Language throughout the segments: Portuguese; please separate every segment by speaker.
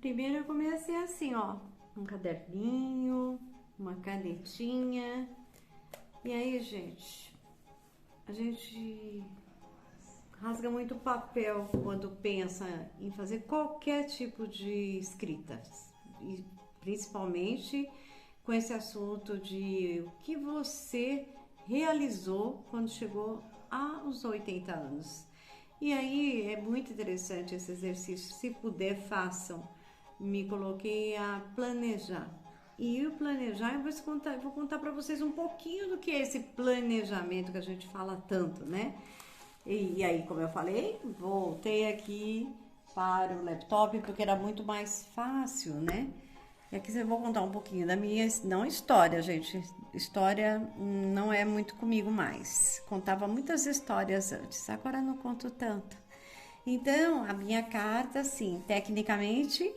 Speaker 1: Primeiro eu comecei assim, ó, um caderninho, uma canetinha. E aí, gente, a gente rasga muito papel quando pensa em fazer qualquer tipo de escrita. E principalmente com esse assunto de o que você realizou quando chegou aos 80 anos. E aí é muito interessante esse exercício. Se puder, façam. Me coloquei a planejar. E o planejar, vou contar para vocês um pouquinho do que é esse planejamento que a gente fala tanto, né? E aí, como eu falei, voltei aqui para o laptop porque era muito mais fácil, né? E aqui eu vou contar um pouquinho da minha, não história, gente. História não é muito comigo mais. Contava muitas histórias antes, agora não conto tanto. Então, a minha carta, assim, tecnicamente,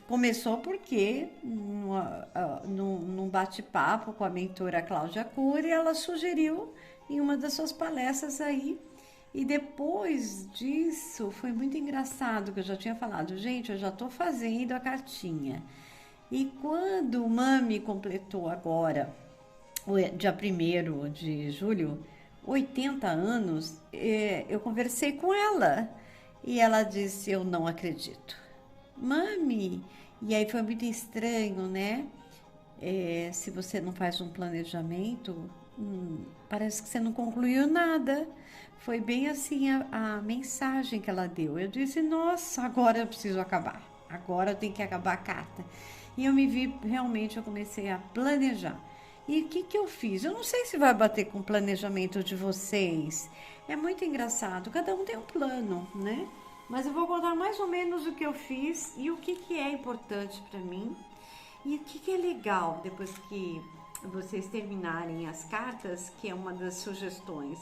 Speaker 1: começou porque num bate-papo com a mentora Cláudia Cury, ela sugeriu em uma das suas palestras aí. E depois disso, foi muito engraçado que eu já tinha falado, gente, eu já estou fazendo a cartinha. E quando o Mami completou agora, dia 1º de julho, 80 anos, eu conversei com ela e ela disse: Eu não acredito. Mami! E aí foi muito estranho, né? Se você não faz um planejamento, parece que você não concluiu nada. Foi bem assim a mensagem que ela deu. Eu disse: Nossa, agora eu preciso acabar. Agora eu tenho que acabar a carta. E eu me vi, realmente, eu comecei a planejar. E o que, que eu fiz? Eu não sei se vai bater com o planejamento de vocês. É muito engraçado, cada um tem um plano, né? Mas eu vou contar mais ou menos o que eu fiz e o que, que é importante para mim. E o que, que é legal depois que vocês terminarem as cartas, que é uma das sugestões.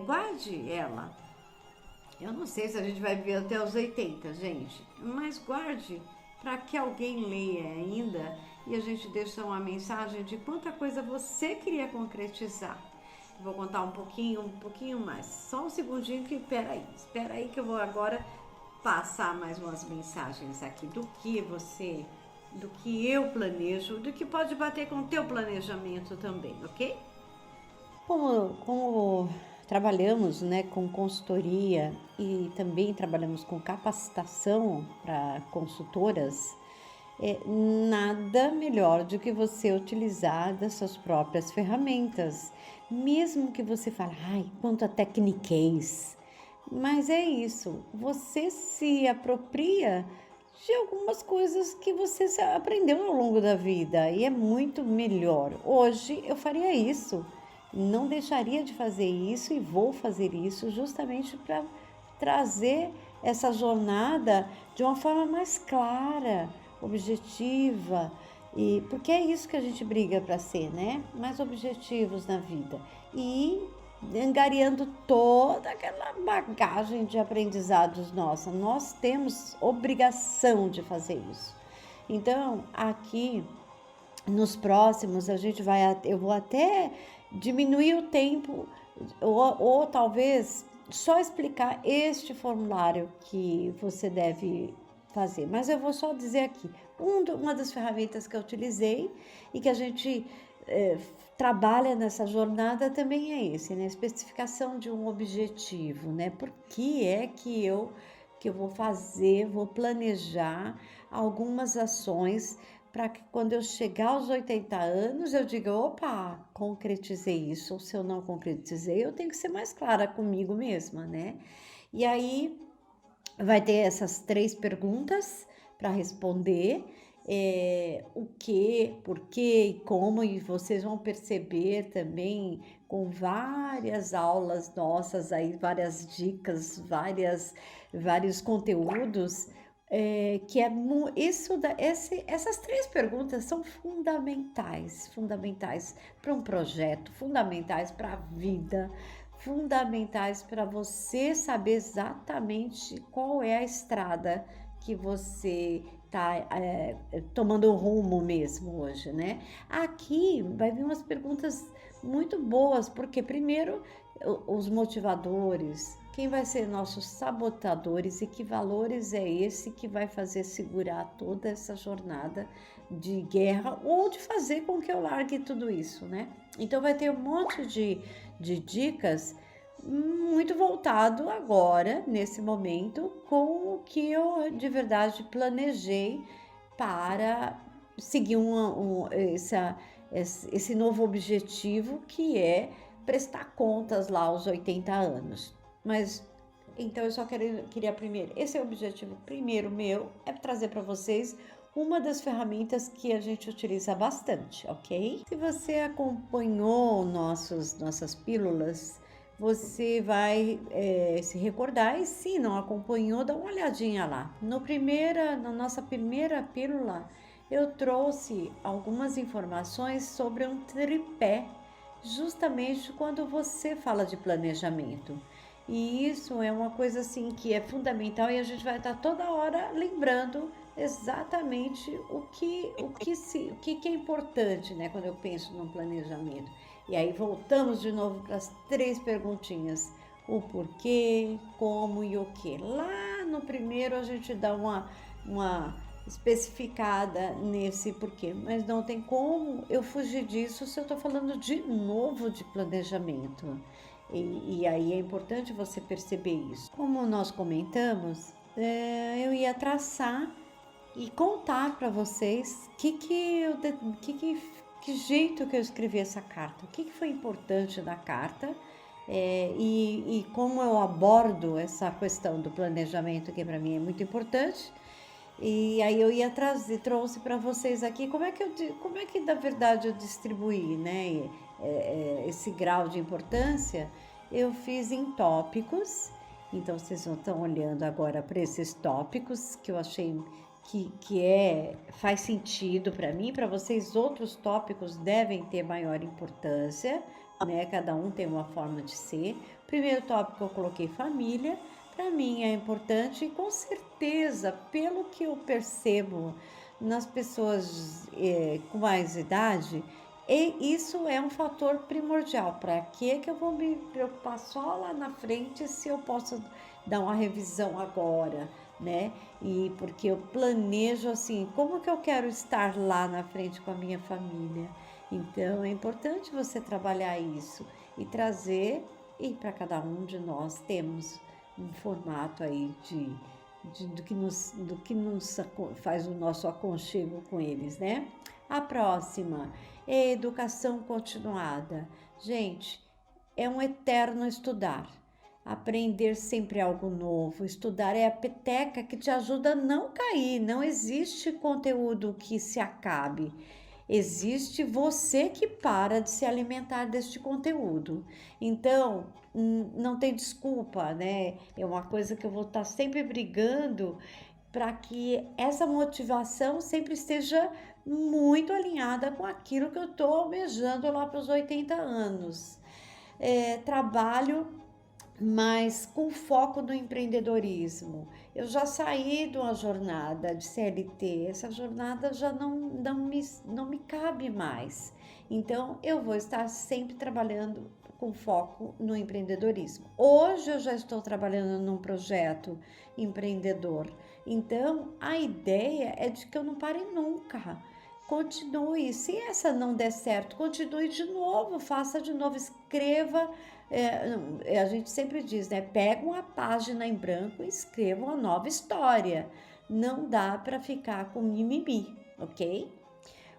Speaker 1: Guarde ela. Eu não sei se a gente vai viver até os 80, gente, mas guarde para que alguém leia ainda e a gente deixa uma mensagem de quanta coisa você queria concretizar. Vou contar um pouquinho mais. Só um segundinho que espera aí que eu vou agora passar mais umas mensagens aqui do que eu planejo, do que pode bater com o teu planejamento também, ok?
Speaker 2: Como trabalhamos, né, com consultoria e também trabalhamos com capacitação para consultoras, nada melhor do que você utilizar das suas próprias ferramentas, mesmo que você fale, ai, quanta tecniquez, mas é isso, você se apropria de algumas coisas que você aprendeu ao longo da vida e é muito melhor. Hoje eu faria isso, não deixaria de fazer isso e vou fazer isso justamente para trazer essa jornada de uma forma mais clara, objetiva, e porque é isso que a gente briga para ser, né? Mais objetivos na vida e angariando toda aquela bagagem de aprendizados nossa. Nós temos obrigação de fazer isso. Então, aqui nos próximos eu vou até diminuir o tempo ou talvez só explicar este formulário que você deve fazer. Mas eu vou só dizer aqui, uma das ferramentas que eu utilizei e que a gente trabalha nessa jornada também é esse, né? A especificação de um objetivo, né? Por que é que eu vou fazer, vou planejar algumas ações para que quando eu chegar aos 80 anos eu diga, opa, concretizei isso, ou se eu não concretizei, eu tenho que ser mais clara comigo mesma, né? E aí vai ter essas 3 perguntas para responder, o que, por que e como, e vocês vão perceber também com várias aulas nossas aí, várias dicas, vários conteúdos, que é essas 3 perguntas são fundamentais para um projeto, fundamentais para a vida, fundamentais para você saber exatamente qual é a estrada que você está tomando rumo mesmo hoje, né? Aqui vai vir umas perguntas muito boas, porque primeiro os motivadores, quem vai ser nossos sabotadores e que valores é esse que vai fazer segurar toda essa jornada de guerra ou de fazer com que eu largue tudo isso, né? Então vai ter um monte de dicas muito voltado agora, nesse momento, com o que eu de verdade planejei para seguir esse novo objetivo que é prestar contas lá aos 80 anos. Mas então eu só queria primeiro, esse é o objetivo primeiro meu, é trazer para vocês uma das ferramentas que a gente utiliza bastante, ok? Se você acompanhou nossas pílulas, você vai se recordar, e se não acompanhou, dá uma olhadinha lá. Na nossa primeira pílula, eu trouxe algumas informações sobre um tripé, justamente quando você fala de planejamento. E isso é uma coisa assim que é fundamental e a gente vai estar toda hora lembrando exatamente o que é importante, né, quando eu penso num planejamento. E aí voltamos de novo para as 3 perguntinhas: o porquê, como e o que. Lá no primeiro a gente dá uma especificada nesse porquê, mas não tem como eu fugir disso se eu estou falando de novo de planejamento. E aí é importante você perceber isso. Como nós comentamos, eu ia traçar e contar para vocês que jeito que eu escrevi essa carta, o que foi importante na carta, e como eu abordo essa questão do planejamento, que para mim é muito importante. E aí eu trouxe para vocês aqui como é que na verdade eu distribuí, né, esse grau de importância. Eu fiz em tópicos, então vocês estão olhando agora para esses tópicos que eu achei faz sentido para mim. Para vocês, outros tópicos devem ter maior importância, né? Cada um tem uma forma de ser. Primeiro tópico eu coloquei família. Para mim é importante, e com certeza, pelo que eu percebo nas pessoas com mais idade, isso é um fator primordial. Para que eu vou me preocupar só lá na frente se eu posso dar uma revisão agora, né? E porque eu planejo assim, como que eu quero estar lá na frente com a minha família. Então é importante você trabalhar isso e trazer, e para cada um de nós temos um formato aí do que nos faz o nosso aconchego com eles, né? A próxima é educação continuada. Gente, é um eterno estudar. Aprender sempre algo novo. Estudar é a peteca que te ajuda a não cair. Não existe conteúdo que se acabe. Existe você que para de se alimentar deste conteúdo. Então, não tem desculpa, né? É uma coisa que eu vou estar sempre brigando para que essa motivação sempre esteja muito alinhada com aquilo que eu estou almejando lá para os 80 anos. Trabalho, mas com foco no empreendedorismo. Eu já saí de uma jornada de CLT, essa jornada já não me cabe mais. Então, eu vou estar sempre trabalhando com foco no empreendedorismo. Hoje eu já estou trabalhando num projeto empreendedor. Então, a ideia é de que eu não pare nunca. Continue. Se essa não der certo, continue de novo, faça de novo, escreva. A gente sempre diz, né? Pega uma página em branco e escreva uma nova história. Não dá para ficar com mimimi, ok?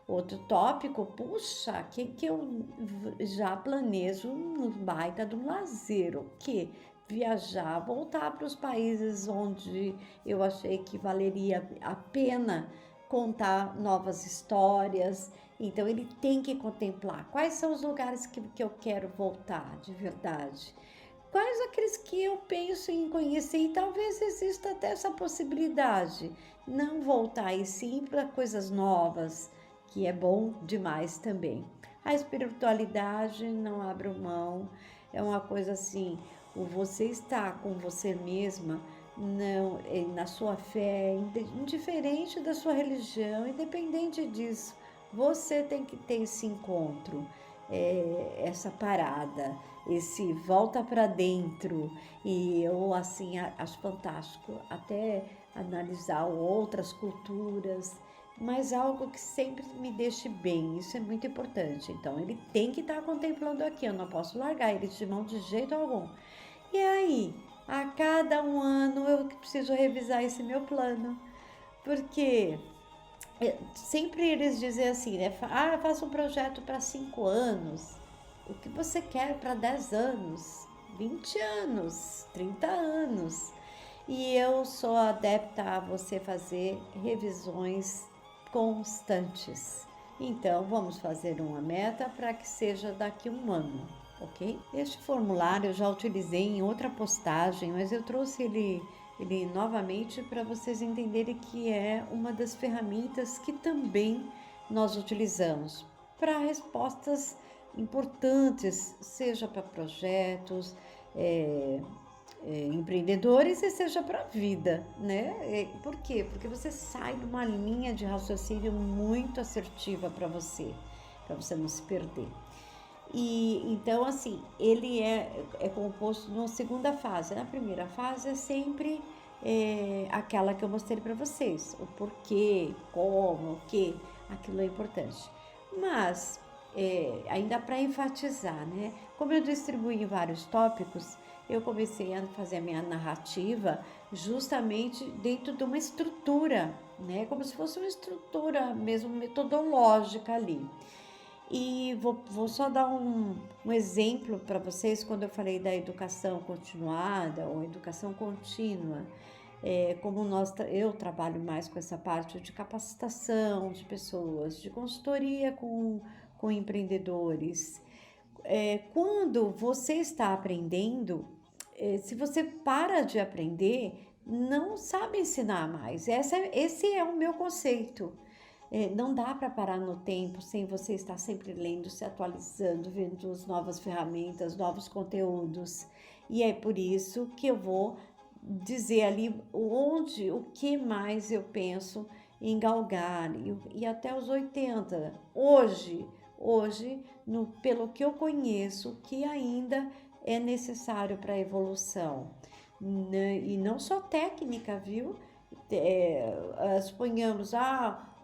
Speaker 2: Outro tópico, puxa, que eu já planejo um baita do lazer, o quê? Viajar, voltar para os países onde eu achei que valeria a pena contar novas histórias. Então ele tem que contemplar quais são os lugares que eu quero voltar de verdade, quais aqueles que eu penso em conhecer, e talvez exista até essa possibilidade, não voltar e sim para coisas novas, que é bom demais também. A espiritualidade, não abro mão, é uma coisa assim, o você estar com você mesma, não, na sua fé, indiferente da sua religião, independente disso, você tem que ter esse encontro. essa parada, esse volta para dentro. E eu, assim, acho fantástico até analisar outras culturas, mas algo que sempre me deixe bem, isso é muito importante. Então, ele tem que estar contemplando aqui, eu não posso largar ele de mão de jeito algum. E aí, a cada um ano eu preciso revisar esse meu plano, porque sempre eles dizem assim, né? Faça um projeto para 5 anos. O que você quer para 10 anos, 20 anos, 30 anos? E eu sou adepta a você fazer revisões constantes. Então, vamos fazer uma meta para que seja daqui a um ano, ok? Este formulário eu já utilizei em outra postagem, mas eu trouxe ele novamente para vocês entenderem que é uma das ferramentas que também nós utilizamos para respostas importantes, seja para projetos, empreendedores e seja para a vida, né? Por quê? Porque você sai de uma linha de raciocínio muito assertiva para você não se perder. E então, assim, ele é composto numa segunda fase. Na primeira fase é sempre aquela que eu mostrei para vocês, o porquê, como, o que, aquilo é importante. Mas ainda para enfatizar, né? Como eu distribuí em vários tópicos, eu comecei a fazer a minha narrativa justamente dentro de uma estrutura, né? Como se fosse uma estrutura mesmo metodológica ali. E vou só dar um exemplo para vocês quando eu falei da educação continuada ou educação contínua. Como eu trabalho mais com essa parte de capacitação de pessoas, de consultoria com empreendedores. Quando você está aprendendo, se você para de aprender, não sabe ensinar mais. Esse é o meu conceito. Não dá para parar no tempo sem você estar sempre lendo, se atualizando, vendo as novas ferramentas, novos conteúdos. E é por isso que eu vou dizer ali o que mais eu penso em galgar e até os 80. Hoje, pelo que eu conheço, que ainda é necessário para a evolução. E não só técnica, viu? Suponhamos,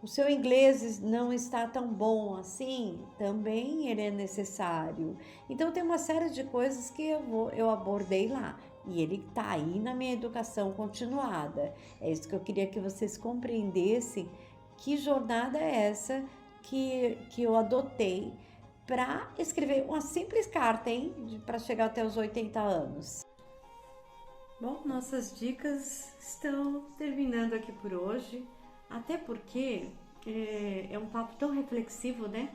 Speaker 2: o seu inglês não está tão bom assim, também ele é necessário. Então tem uma série de coisas que eu abordei lá. E ele está aí na minha educação continuada. É isso que eu queria que vocês compreendessem, que jornada é essa que eu adotei para escrever uma simples carta, hein? Para chegar até os 80 anos.
Speaker 1: Bom, nossas dicas estão terminando aqui por hoje, até porque é um papo tão reflexivo, né?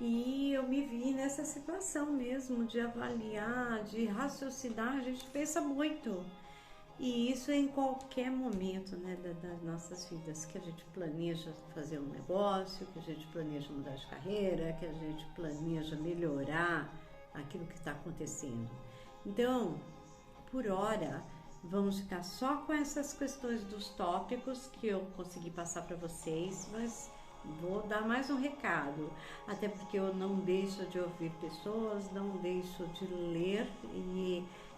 Speaker 1: E eu me vi nessa situação mesmo de avaliar, de raciocinar, a gente pensa muito. E isso é em qualquer momento, né, das nossas vidas, que a gente planeja fazer um negócio, que a gente planeja mudar de carreira, que a gente planeja melhorar aquilo que está acontecendo. Então, por hora, vamos ficar só com essas questões dos tópicos que eu consegui passar para vocês, mas vou dar mais um recado, até porque eu não deixo de ouvir pessoas, não deixo de ler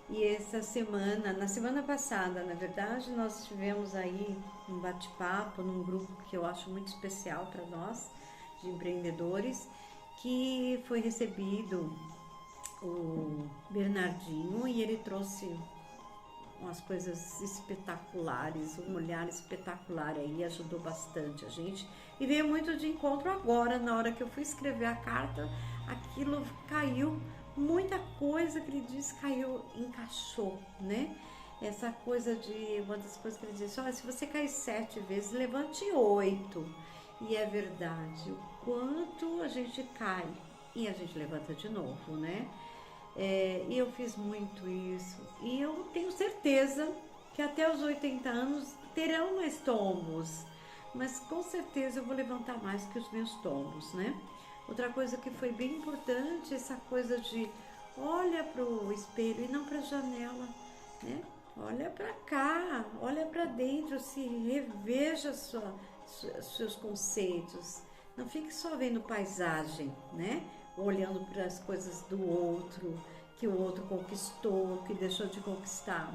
Speaker 1: e essa semana, na semana passada, na verdade, nós tivemos aí um bate-papo num grupo que eu acho muito especial para nós, de empreendedores, que foi recebido o Bernardinho e ele trouxe umas coisas espetaculares, um olhar espetacular aí, ajudou bastante a gente e veio muito de encontro agora, na hora que eu fui escrever a carta, aquilo caiu, muita coisa que ele disse caiu, encaixou, né? Essa coisa de, uma das coisas que ele disse, olha, se você cair 7 vezes, levante 8, e é verdade, o quanto a gente cai e a gente levanta de novo, né? E eu fiz muito isso e eu tenho certeza que até os 80 anos terão mais tombos, mas com certeza eu vou levantar mais que os meus tombos, né? Outra coisa que foi bem importante, essa coisa de olha para o espelho e não para a janela, né? Olha para cá, olha para dentro, se reveja seus conceitos, não fique só vendo paisagem, né? olhando para as coisas do outro, que o outro conquistou, que deixou de conquistar.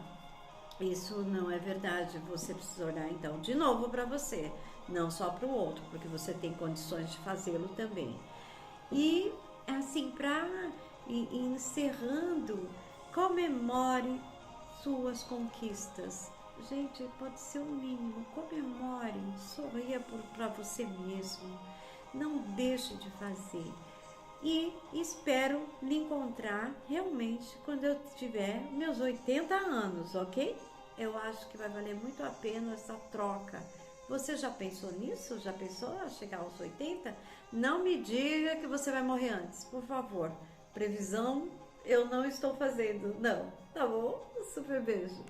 Speaker 1: Isso não é verdade. Você precisa olhar então de novo para você, não só para o outro, porque você tem condições de fazê-lo também. E assim, para encerrando, comemore suas conquistas. Gente, pode ser o mínimo. Comemore, sorria para você mesmo. Não deixe de fazer. E espero lhe encontrar realmente quando eu tiver meus 80 anos, ok? Eu acho que vai valer muito a pena essa troca. Você já pensou nisso? Já pensou a chegar aos 80? Não me diga que você vai morrer antes, por favor. Previsão eu não estou fazendo, não. Tá bom? Super beijo.